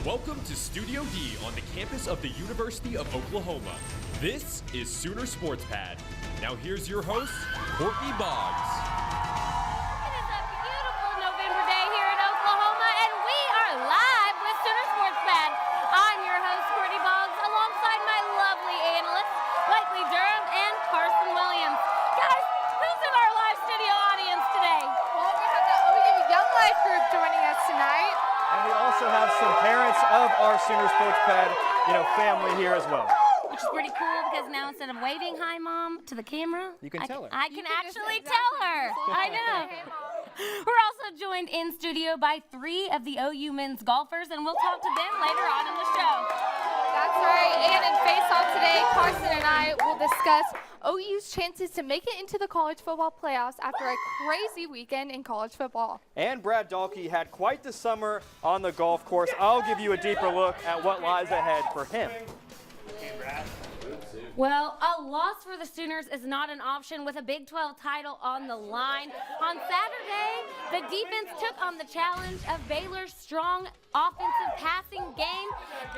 Welcome to Studio D on the campus of the University of Oklahoma. This is Sooner Sports Pad. Now here's your host, Courtney Boggs. It is a beautiful November day here in Oklahoma, and we are live with Sooner Sports Pad. I'm your host, Courtney Boggs, alongside my lovely analysts, likely Durham and Carson Williams. Guys, who's in our live studio audience today? Well, we have the OU Young Life group joining us tonight. And we also have some parents of our Sooner Sports Pad, family here as well. Which is pretty cool because now instead of waving hi, Mom, to the camera, You can tell her. I can actually tell her. I know. We're also joined in studio by 3 of the OU men's golfers, and we'll talk to them later on in the show. That's right. And in Face Off today, Carson and I will discuss OU's chances to make it into the college football playoffs after a crazy weekend in college football. And Brad Dahlke had quite the summer on the golf course. I'll give you a deeper look at what lies ahead for him. Well, a loss for the Sooners is not an option with a Big 12 title on the line. On Saturday, the defense took on the challenge of Baylor's strong offensive passing game,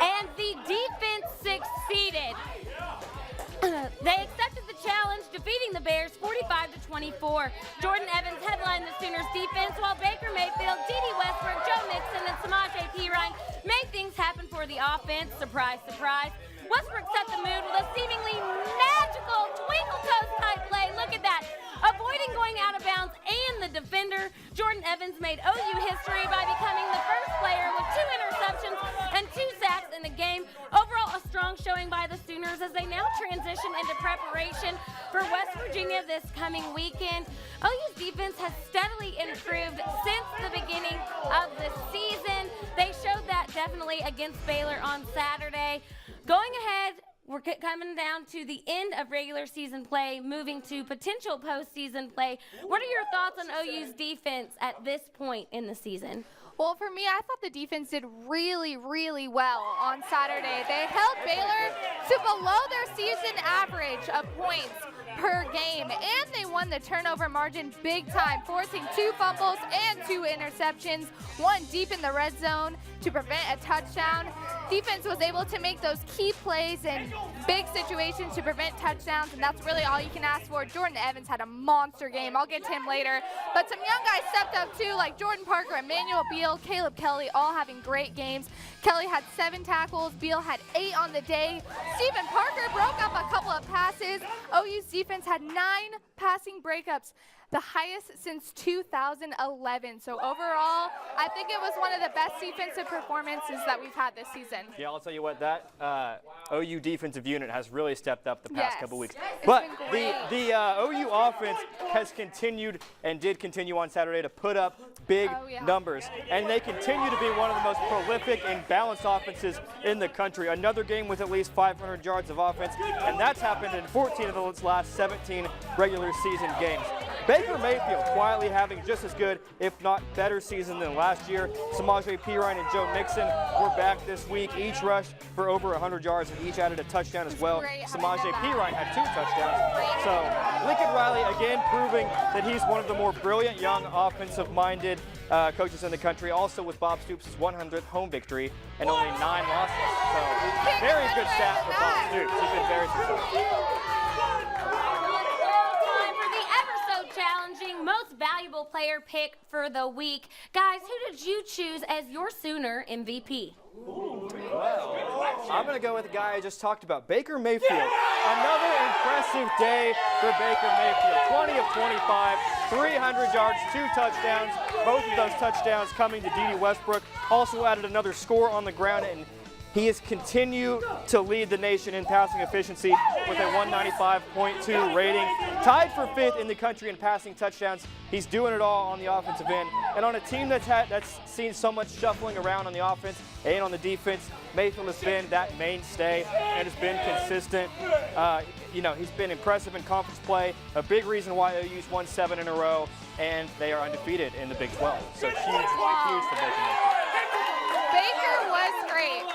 and the defense succeeded. They accepted the challenge, defeating the Bears 45-24. Jordan Evans headlined the Sooners defense, while Baker Mayfield, D.D. Westbrook, Joe Mixon, and Samaje Perine made things happen for the offense. Surprise, surprise. Westbrook set the mood with a seemingly magical twinkle toes type play. Look at that. Avoiding going out of bounds and the defender, Jordan Evans made OU history by becoming the first player with 2 interceptions and 2 sacks in the game. Overall, a strong showing by the Sooners as they now transition into preparation for West Virginia this coming weekend. OU's defense has steadily improved since the beginning of the season. They showed that definitely against Baylor on Saturday. Going ahead, we're coming down to the end of regular season play, moving to potential postseason play. What are your thoughts on OU's defense at this point in the season? Well, for me, I thought the defense did really, really well on Saturday. They held Baylor to below their season average of points per game, and they won the turnover margin big time, forcing 2 fumbles and 2 interceptions, 1 deep in the red zone to prevent a touchdown. Defense was able to make those key plays in big situations to prevent touchdowns, and that's really all you can ask for. Jordan Evans had a monster game. I'll get to him later. But some young guys stepped up too, like Jordan Parker, Emmanuel Beal, Caleb Kelly, all having great games. Kelly had 7 tackles. Beal had 8 on the day. Stephen Parker broke up a couple of passes. OU's defense had 9 passing breakups, the highest since 2011. So overall, I think it was one of the best defensive performances that we've had this season. Yeah, I'll tell you what, that OU defensive unit has really stepped up the past couple weeks. It's But been the OU offense has continued and did continue on Saturday to put up big numbers. And they continue to be one of the most prolific and balanced offenses in the country. Another game with at least 500 yards of offense, and that's happened in 14 of the last 17 regular season games. Baker Mayfield quietly having just as good, if not better season than last year. Samaje Perine and Joe Mixon were back this week. Each rushed for over 100 yards and each added a touchdown as well. Samaje Perine had 2 touchdowns. So Lincoln Riley again proving that he's one of the more brilliant young offensive-minded coaches in the country. Also with Bob Stoops' 100th home victory and only 9 losses. So very good stat for Bob Stoops. He's been very successful. Challenging most valuable player pick for the week. Guys, who did you choose as your Sooner MVP? Well, I'm going to go with the guy I just talked about, Baker Mayfield. Another impressive day for Baker Mayfield. 20 of 25, 300 yards, 2 touchdowns. Both of those touchdowns coming to D.D. Westbrook. Also added another score on the ground, and he has continued to lead the nation in passing efficiency with a 195.2 rating. Tied for 5th in the country in passing touchdowns. He's doing it all on the offensive end. And on a team that's seen so much shuffling around on the offense and on the defense, Mayfield has been that mainstay and has been consistent. He's been impressive in conference play. A big reason why OU's won 7 in a row, and they are undefeated in the Big 12. So huge for Baker Mayfield.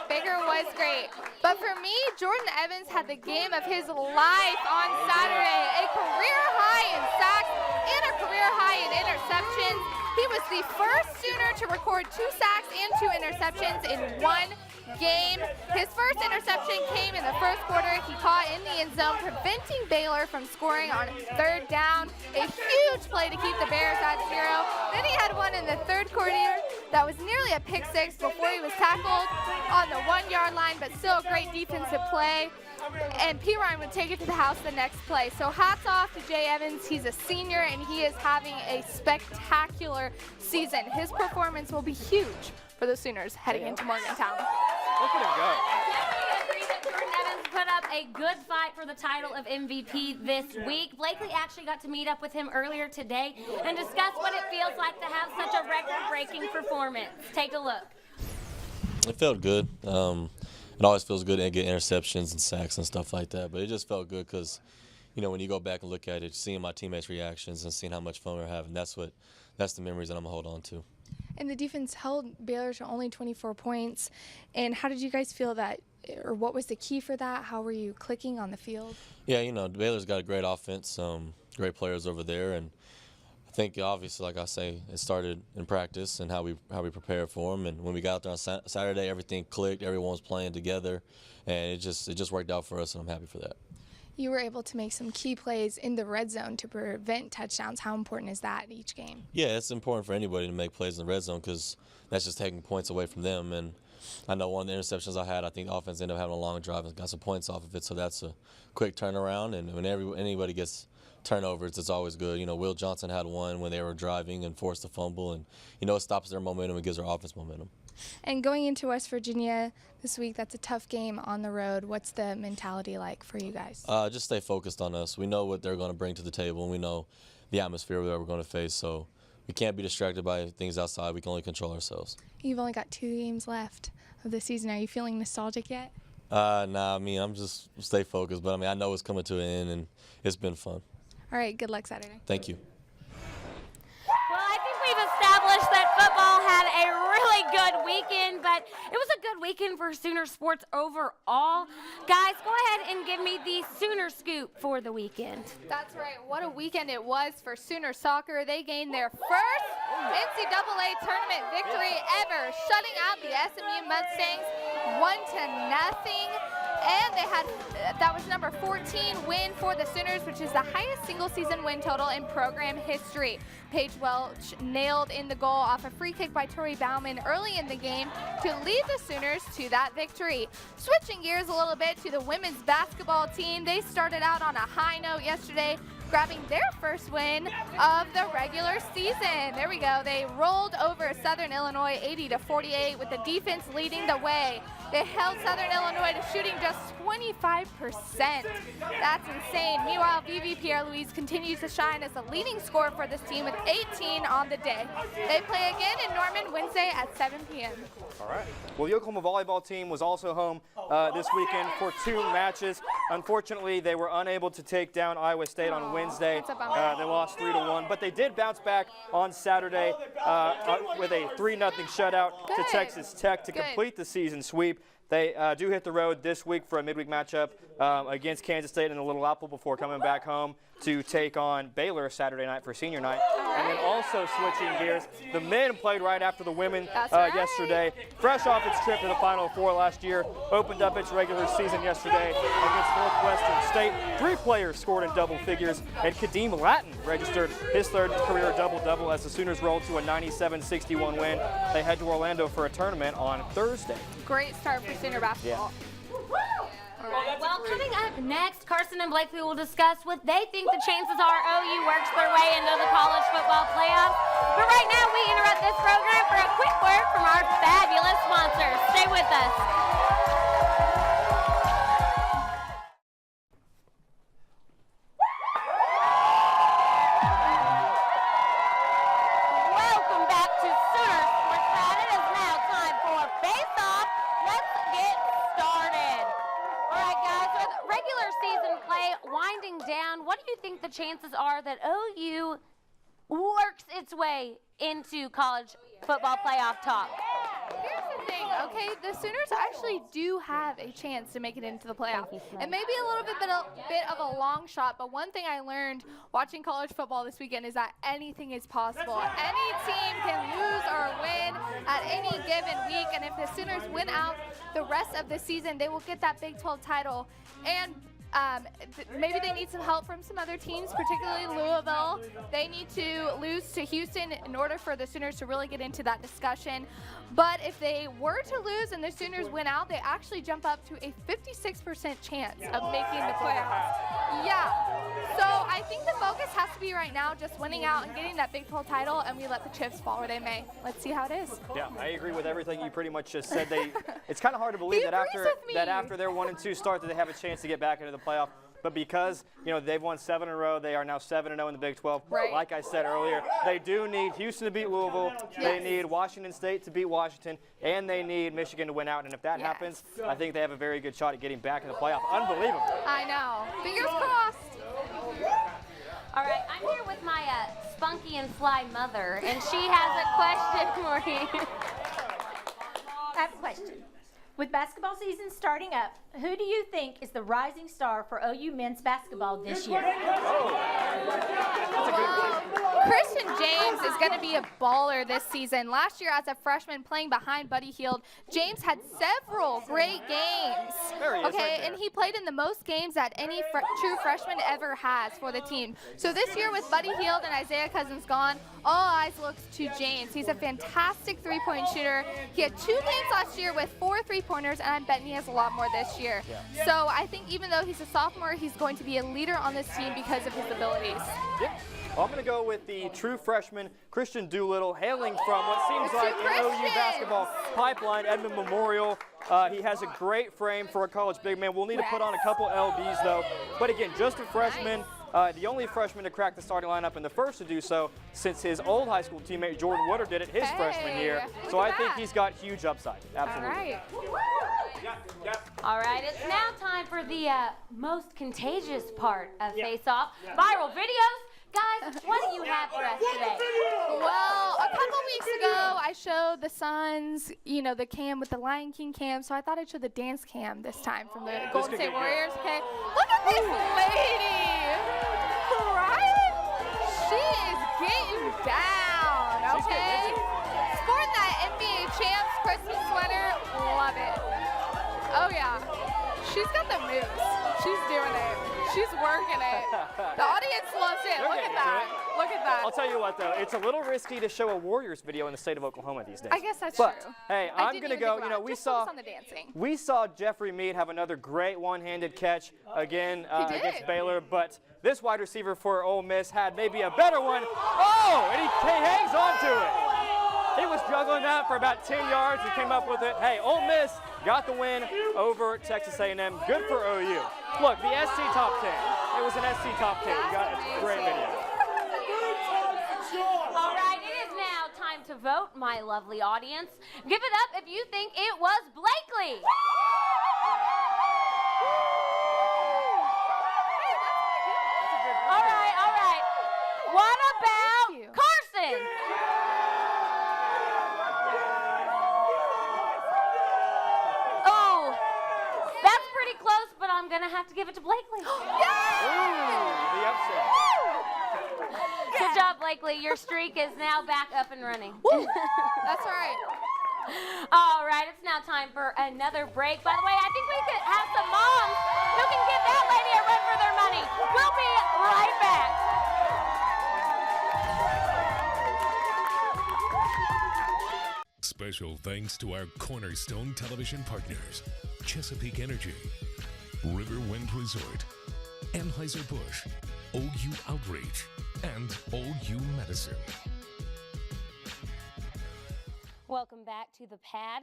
Baker was great. But for me, Jordan Evans had the game of his life on Saturday. A career high in sacks and a career high in interceptions. He was the first Sooner to record 2 sacks and 2 interceptions in one game. His first interception came in the first quarter. He caught in the end zone, preventing Baylor from scoring on 3rd down. A huge play to keep the Bears at 0. Then he had one in the 3rd quarter that was nearly a pick 6 before he was tackled on the 1-yard line, but still a great defensive play. And P. Ryan would take it to the house the next play. So hats off to Jay Evans. He's a senior, and he is having a spectacular season. His performance will be huge for the Sooners heading into Morgantown. Look at him go. Definitely agree that Jordan Evans put up a good fight for the title of MVP this week. Blakely actually got to meet up with him earlier today and discuss what it feels like to have such a record-breaking performance. Take a look. It felt good. It always feels good to get interceptions and sacks and stuff like that, but it just felt good because, you know, when you go back and look at it, seeing my teammates' reactions and seeing how much fun we're having, that's the memories that I'm going to hold on to. And the defense held Baylor to only 24 points. And how did you guys feel that, or what was the key for that? How were you clicking on the field? Yeah, you know, Baylor's got a great offense, great players over there, and I think obviously, like I say, it started in practice and how we prepared for them. And when we got out there on Saturday, everything clicked. Everyone was playing together, and it just worked out for us, and I'm happy for that. You were able to make some key plays in the red zone to prevent touchdowns. How important is that each game? Yeah, it's important for anybody to make plays in the red zone because that's just taking points away from them. And I know one of the interceptions I had, I think the offense ended up having a long drive and got some points off of it, so that's a quick turnaround. And when anybody gets turnovers, it's always good. You know, Will Johnson had one when they were driving and forced a fumble, and, you know, it stops their momentum and gives their offense momentum. And going into West Virginia this week, that's a tough game on the road. What's the mentality like for you guys? Just stay focused on us. We know what they're going to bring to the table, and we know the atmosphere that we're going to face, so we can't be distracted by things outside. We can only control ourselves. You've only got 2 games left of the season. Are you feeling nostalgic yet? Nah, I mean, I'm just stay focused, but I mean, I know it's coming to an end, and it's been fun. All right, good luck Saturday. Thank you. Well, I think we've established that football had a really good weekend, but it was a good weekend for Sooner sports overall. Guys, go ahead and give me the Sooner scoop for the weekend. That's right. What a weekend it was for Sooner soccer. They gained their first NCAA tournament victory ever, shutting out the SMU Mustangs 1-0. And that was number 14 win for the Sooners, which is the highest single-season win total in program history. Paige Welch nailed in the goal off a free kick by Tori Bauman early in the game to lead the Sooners to that victory. Switching gears a little bit to the women's basketball team, they started out on a high note yesterday, grabbing their first win of the regular season. There we go. They rolled over Southern Illinois 80-48 with the defense leading the way. They held Southern Illinois to shooting just 25%. That's insane. Meanwhile, Vivi Pierre-Louise continues to shine as the leading scorer for this team with 18 on the day. They play again in Norman Wednesday at 7 p.m. All right. Well, the Oklahoma volleyball team was also home this weekend for 2 matches. Unfortunately, they were unable to take down Iowa State on Wednesday. They lost 3-1, but they did bounce back on Saturday with a 3-0 shutout to Texas Tech to complete the season sweep. They do hit the road this week for a midweek matchup against Kansas State in the Little Apple before coming back home to take on Baylor Saturday night for senior night. And then also switching gears, the men played right after the women yesterday. Fresh off its trip to the Final Four last year, opened up its regular season yesterday against Northwestern State. 3 players scored in double figures, and Kadeem Lattin registered his 3rd career double-double as the Sooners rolled to a 97-61 win. They head to Orlando for a tournament on Thursday. Great start for Sooner basketball. Well, coming up next, Carson and Blakely will discuss what they think the chances are OU works their way into the college football playoffs. But right now, we interrupt this program for a quick word from our fabulous sponsors. Stay with us. Welcome back to Sooner Sports Pad. It is now time for Face Off. Let's get started. All right, guys, with regular season play winding down, what do you think the chances are that OU works its way into college football playoff talk? Here's the thing, okay? The Sooners actually do have a chance to make it into the playoff. It may be a little bit of a long shot, but one thing I learned watching college football this weekend is that anything is possible. Any team can lose or win at any given week, and if the Sooners win out the rest of the season, they will get that Big 12 title. And maybe they need some help from some other teams, particularly Louisville. They need to lose to Houston in order for the Sooners to really get into that discussion. But if they were to lose and the Sooners win out, they actually jump up to a 56% chance of making the playoffs. Yeah. So I think the focus has to be right now just winning out and getting that Big 12 title, and we let the chips fall where they may. Let's see how it is. Yeah, I agree with everything you pretty much just said. It's kind of hard to believe that after their 1-2 start that they have a chance to get back into the playoff. But because, they've won 7 in a row, they are now 7-0 in the Big 12. Right. Like I said earlier, they do need Houston to beat Louisville. Yes. They need Washington State to beat Washington, and they need Michigan to win out. And if that happens, I think they have a very good shot at getting back in the playoff. Unbelievable. I know. Fingers crossed. All right, I'm here with my spunky and fly mother, and she has a question for you. I have a question. With basketball season starting up, who do you think is the rising star for OU men's basketball this year? Christian James is going to be a baller this season. Last year as a freshman playing behind Buddy Hield, James had several great games. Okay, and he played in the most games that any true freshman ever has for the team. So this year with Buddy Hield and Isaiah Cousins gone, all eyes look to James. He's a fantastic three-point shooter. He had 2 games last year with 4 3-pointers, and I'm betting he has a lot more this year. Yeah. So I think even though he's a sophomore, he's going to be a leader on this team because of his abilities. Yep. Well, I'm going to go with the true freshman, Christian Doolittle, hailing from what seems like an OU basketball pipeline, Edmond Memorial. He has a great frame for a college big man. We'll need to put on a couple LBs, though. But again, just a freshman. The only freshman to crack the starting lineup and the first to do so since his old high school teammate Jordan Woodard did it his freshman year. So I think he's got huge upside. Absolutely. All right, it's now time for the most contagious part of Face Off, viral videos. Guys, what do you have for us today? Well, a couple weeks ago, I showed the Suns, the cam with the Lion King cam, so I thought I'd show the dance cam this time from the Golden State Warriors, okay? Look at this lady, right? She is getting down, okay? Sporting that NBA Champs Christmas sweater, love it. Oh, yeah. She's got the moves. She's doing it. She's working it. The audience loves it. Look at that. Look at that. I'll tell you what, though. It's a little risky to show a Warriors video in the state of Oklahoma these days. I guess that's true. Hey, I'm going to go, we saw Jeffrey Mead have another great one-handed catch again against Baylor, but this wide receiver for Ole Miss had maybe a better one. Oh, and he hangs on to it. He was juggling that for about 10 yards and came up with it. Hey, Ole Miss got the win over Texas A&M. Good for OU. Look, the SC Top 10. It was an SC Top 10. It's a great video. All right, it is now time to vote, my lovely audience. Give it up if you think it was Blakely. All right. What about Carson? I'm gonna have to give it to Blakely. Ooh, the upset. Good job, Blakely. Your streak is now back up and running. That's right. All right, it's now time for another break. By the way, I think we could have some moms who can give that lady a run for their money. We'll be right back. Special thanks to our cornerstone television partners, Chesapeake Energy, Riverwind Resort, Anheuser-Busch, OU Outreach, and OU Medicine. Welcome back to the pad.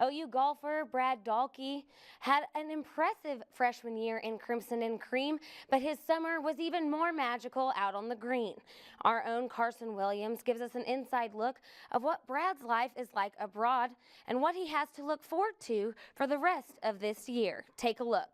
OU golfer Brad Dahlke had an impressive freshman year in Crimson and Cream, but his summer was even more magical out on the green. Our own Carson Williams gives us an inside look of what Brad's life is like abroad and what he has to look forward to for the rest of this year. Take a look.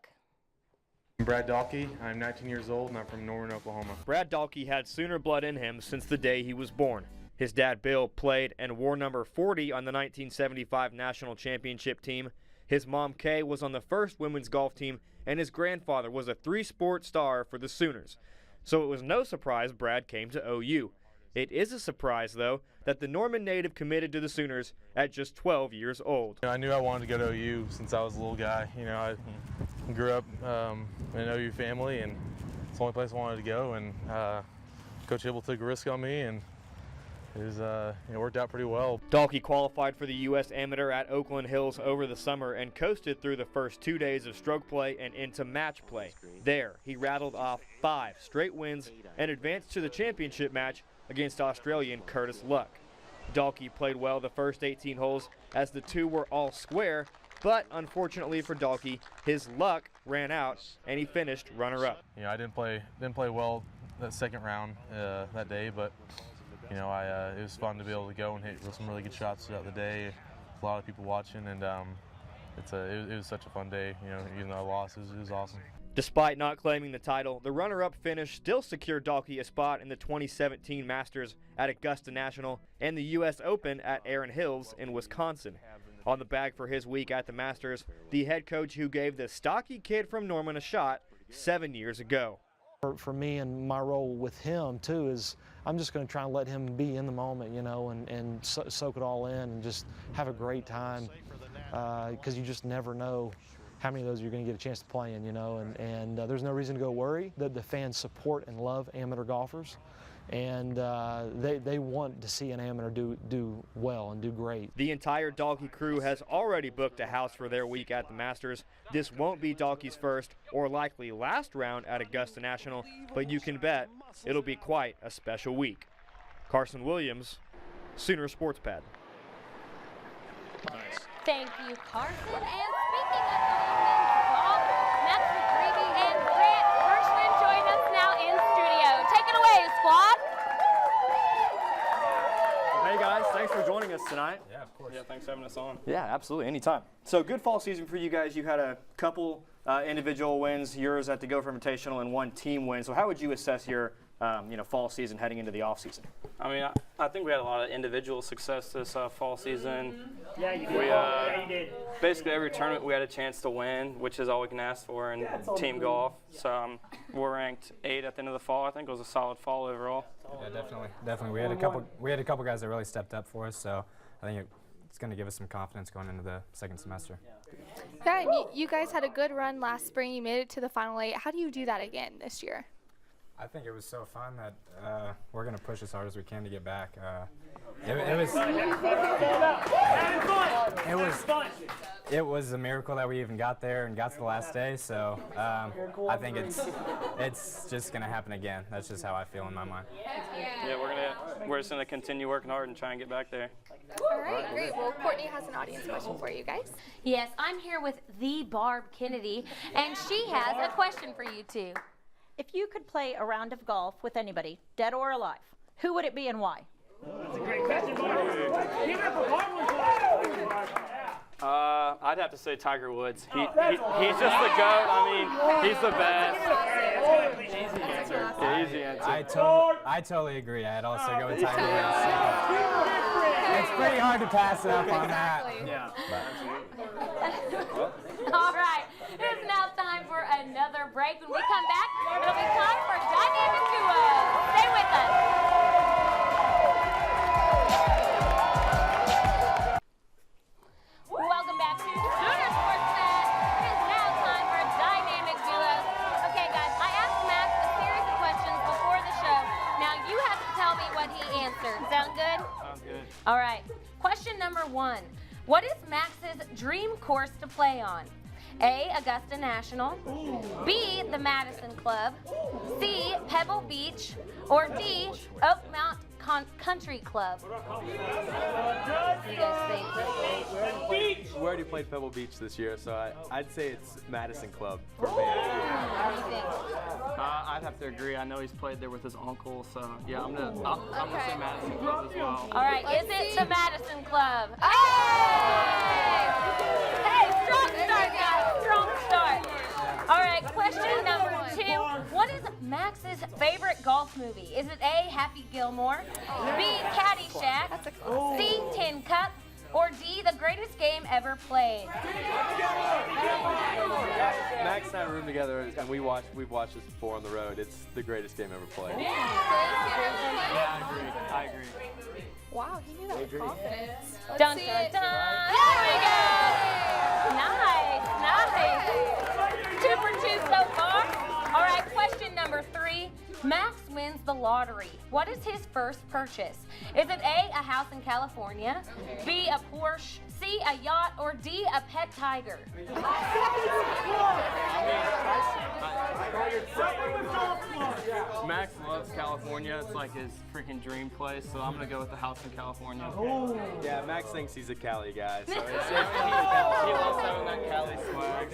I'm Brad Dahlke. I'm 19 years old and I'm from Norman, Oklahoma. Brad Dahlke had Sooner blood in him since the day he was born. His dad, Bill, played and wore number 40 on the 1975 national championship team. His mom, Kay, was on the first women's golf team, and his grandfather was a three-sport star for the Sooners. So it was no surprise Brad came to OU. It is a surprise, though, that the Norman native committed to the Sooners at just 12 years old. I knew I wanted to go to OU since I was a little guy. I grew up in an OU family, and it's the only place I wanted to go. And Coach Hibble took a risk on me, and it worked out pretty well. Dalkey qualified for the U.S. Amateur at Oakland Hills over the summer and coasted through the first 2 days of stroke play and into match play. There, he rattled off 5 straight wins and advanced to the championship match against Australian Curtis Luck. Dalkey played well the first 18 holes as the two were all square, but unfortunately for Dalkey, his luck ran out and he finished runner-up. I didn't play well that second round that day, but it was fun to be able to go and hit some really good shots throughout the day. A lot of people watching, and it was such a fun day. Even though I lost, it was awesome. Despite not claiming the title, the runner-up finish still secured Dalkey a spot in the 2017 Masters at Augusta National and the U.S. Open at Erin Hills in Wisconsin. On the bag for his week at the Masters, the head coach who gave the stocky kid from Norman a shot 7 years ago. For me and my role with him too is I'm just going to try and let him be in the moment, and soak it all in and just have a great time, because you just never know how many of those you're going to get a chance to play in, and there's no reason to go worry. The fans support and love amateur golfers, and they want to see an amateur do well and do great. The entire Dalkey crew has already booked a house for their week at the Masters. This won't be Dalkey's first or likely last round at Augusta National, but you can bet it'll be quite a special week. Carson Williams, Sooner Sports Pad. Nice. Thank you, Carson. And speaking of the golf, Max McGreevy and Grant Hirschman join us now in studio. Take it away, squad. Hey guys, thanks for joining us tonight. Yeah, of course. Yeah, thanks for having us on. Yeah, absolutely, anytime. So good fall season for you guys. You had a couple individual wins, yours at the Gopher Invitational and one team win. So how would you assess your fall season heading into the off season? I mean, I think we had a lot of individual success this fall season. Yeah, you did. You did. Basically every tournament we had a chance to win, which is all we can ask for in team golf. So we're ranked 8 at the end of the fall. I think it was a solid fall overall. Yeah, definitely. We had a couple guys that really stepped up for us. So I think it's going to give us some confidence going into the second semester. Yeah, and you guys had a good run last spring. You made it to the Final 8. How do you do that again this year? I think it was so fun that we're going to push as hard as we can to get back. It was a miracle that we even got there and got to the last day. So I think it's just going to happen again. That's just how I feel in my mind. Yeah, we're just going to continue working hard and try and get back there. All right, great. Well, Courtney has an audience question for you guys. Yes, I'm here with the Barb Kennedy, and she has a question for you two. If you could play a round of golf with anybody, dead or alive, who would it be and why? That's a great question, Barb. Give it up for Barb. I'd have to say Tiger Woods. He's just the GOAT. I mean, he's the best. Easy answer. Yeah, easy answer. I totally agree. I'd also go with Tiger Woods. It's pretty hard to pass up on that. Yeah. All right, it's now time for another break. When we come back, it'll be time for Dynamic Duo. Stay with us. Welcome back to Sooner Sports Pad. It is now time for Dynamic Duo. Okay, guys, I asked Max a series of questions before the show. Now you have to tell me what he answered. Sound good? Sounds good. All right. Question number 1. What is Max's dream course to play on? A, Augusta National, B, the Madison Club, C, Pebble Beach, or D, Oakmont Country Club? We already played Pebble Beach this year, so I'd say it's Madison Club for me. What do you think? I'd have to agree. I know he's played there with his uncle, so yeah, I'm gonna say Madison Club as well. All right, is it the Madison Club? Hey! Hey, strong start, guys. Strong start. All right, question number 2. What is Max's favorite golf movie? Is it A, Happy Gilmore, B, Caddyshack, C, Tin Cup, or D, the greatest game ever played? Max and I room together, and we've watched this before on the road. It's the greatest game ever played. Yeah, I agree. Wow, he knew that with confidence. Let's Dun, see dun, it. dun. There we go. Nice. 2 for 2 so far. All right, question number 3. Max wins the lottery. What is his first purchase? Is it A, a house in California, B, a Porsche, C, a yacht, or D, a pet tiger? Max loves California. It's like his freaking dream place, so I'm going to go with the house in California. Yeah, Max thinks he's a Cali guy. So He loves having that Cali swag.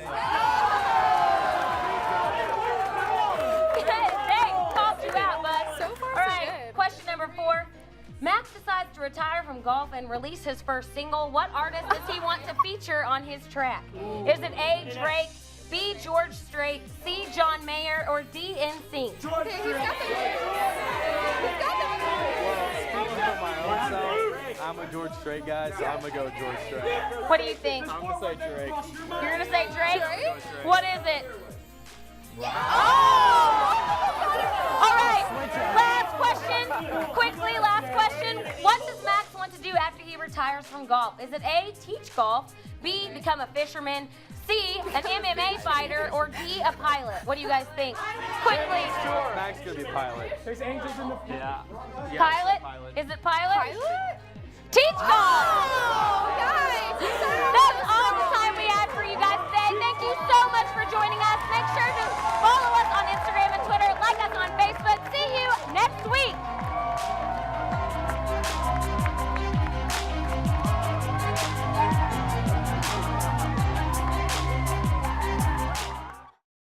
Hey, called you out, bud. So far, All so right, good. question number 4. Max decides to retire from golf and release his first single. What artist does he want to feature on his track? Is it A, Drake, B, George Strait, C, John Mayer, or D, NSYNC? Okay, he's got speaking for my own self, I'm a George Strait guy, so I'm gonna go with George Strait. What do you think? I'm gonna say Drake. You're gonna say Drake? What is it? Oh! All right, last question. Quickly, last question. What does Max want to do after he retires from golf? Is it A, teach golf, B, become a fisherman, C, an MMA fighter, or D, a pilot? What do you guys think? Quickly. Max gonna be a pilot. There's angels in the Pilot? Is it pilot? Teach golf! Oh, guys! That's all the time we had for you guys today. Thank you so much for joining us.